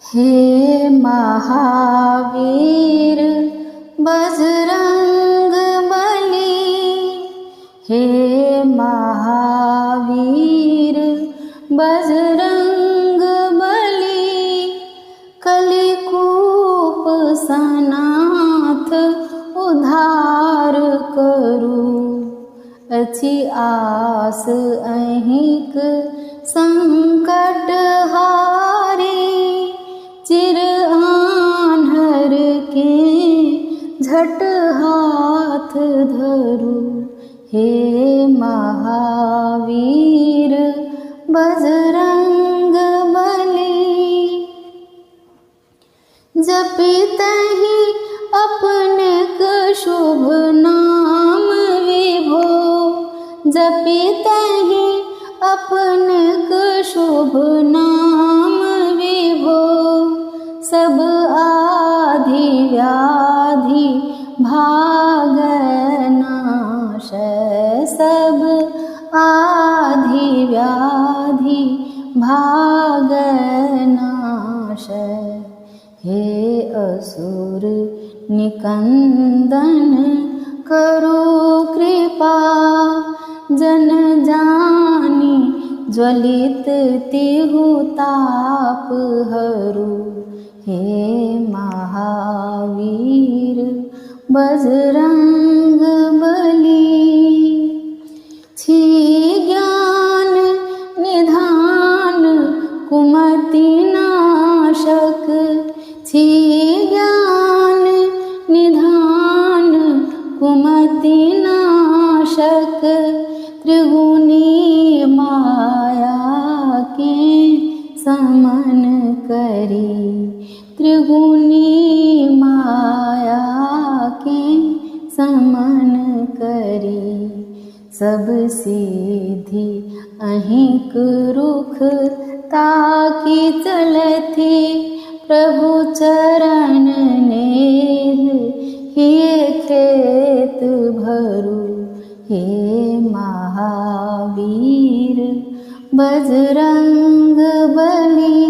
हे महावीर बजरंग बली, हे महावीर बजरंग बली, कलिकूप सनाथ उद्धार करू। अछि आस अहिक संकट हारी, चिर आन्हर के झट हाथ धरू। हे महावीर बजरंग बली, जपितहि अपने शुभ नाम विभो, जपितहि अपने शुभ नाम विभो, सब आधि व्याधि भागै नाश, सब आधि व्याधि भागै नाश। हे असुर निकंदन करो कृपा, जन जानी ज्वलित तिहु ताप हरू। हे महावीर बजरंग बली, छी ज्ञान निधान कुमति नाशक, छी ज्ञान निधान कुमति नाशक, त्रिगुणी माया के समन करी, त्रिगुणी माया के समन करी। सब सिद्धि अहिंक रुख ताकि चलथि, प्रभु चरण नेह हिय खेत भरू। हे महावीर बजरंग बली,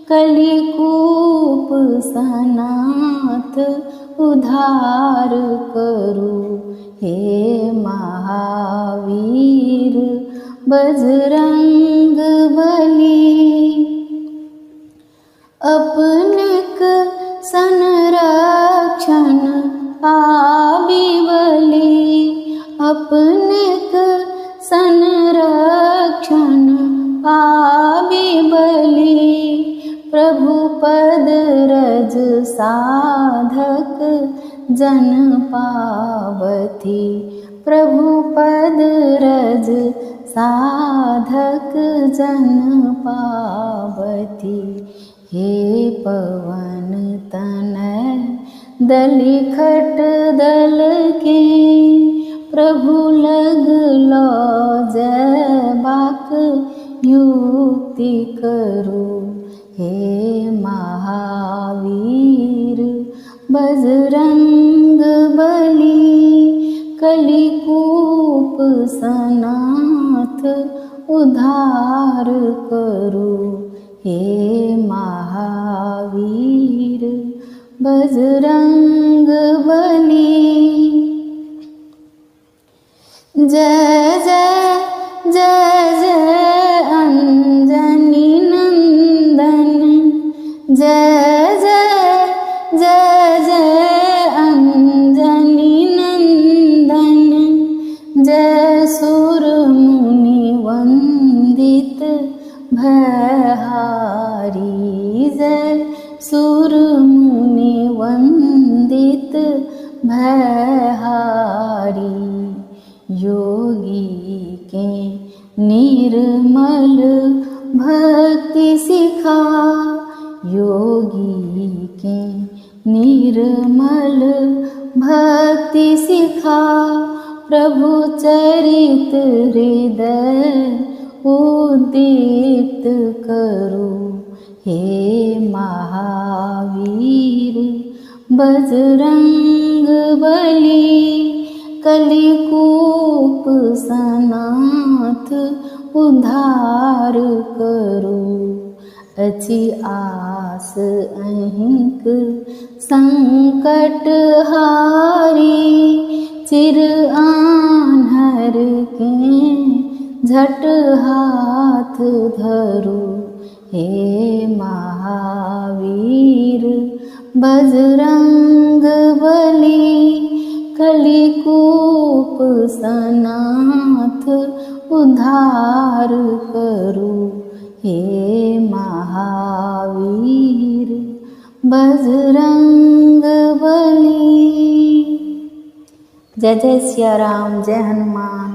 कलिकूप सनाथ उद्धार करू। हे महावीर बजरंग बली, अपनेक संरक्षण पाबी बली, अपनेक संरक्षण पाबी बली, प्रभु पद रज साधक जन पावती, प्रभु पद रज साधक जन पावती। हे पवन तनय दलिखट दल के, प्रभु लग लो जैबाक युक्ति करू। हे महावीर बजरंग बली, कलिकूप सनाथ उद्धार करू। हे महावीर बजरंग बली, जय जय जय जय अंजनी नंदन, जय जय जय जय अंजनी नंदन, जय सुर मुनि वंदित भयहारी, जय सुर मुनि वंदित भयहारी। योगी के निर्मल भक्ति सिखा, योगी के निर्मल भक्ति सिखा, प्रभु चरित हृदय उद्दीप्त करो। हे महावीर बजरंग बली, कलिकूप सनाथ उद्धार करो। अछि आस दास अहिंक संकट हारी, चिर आन्हर के झट हाथ धरो, हे महावीर बजरंग बली। कलिकूप सनाथ उद्धार करो, हे महावीर बजरंग बली। जय जय सिया राम, जय हनुमान।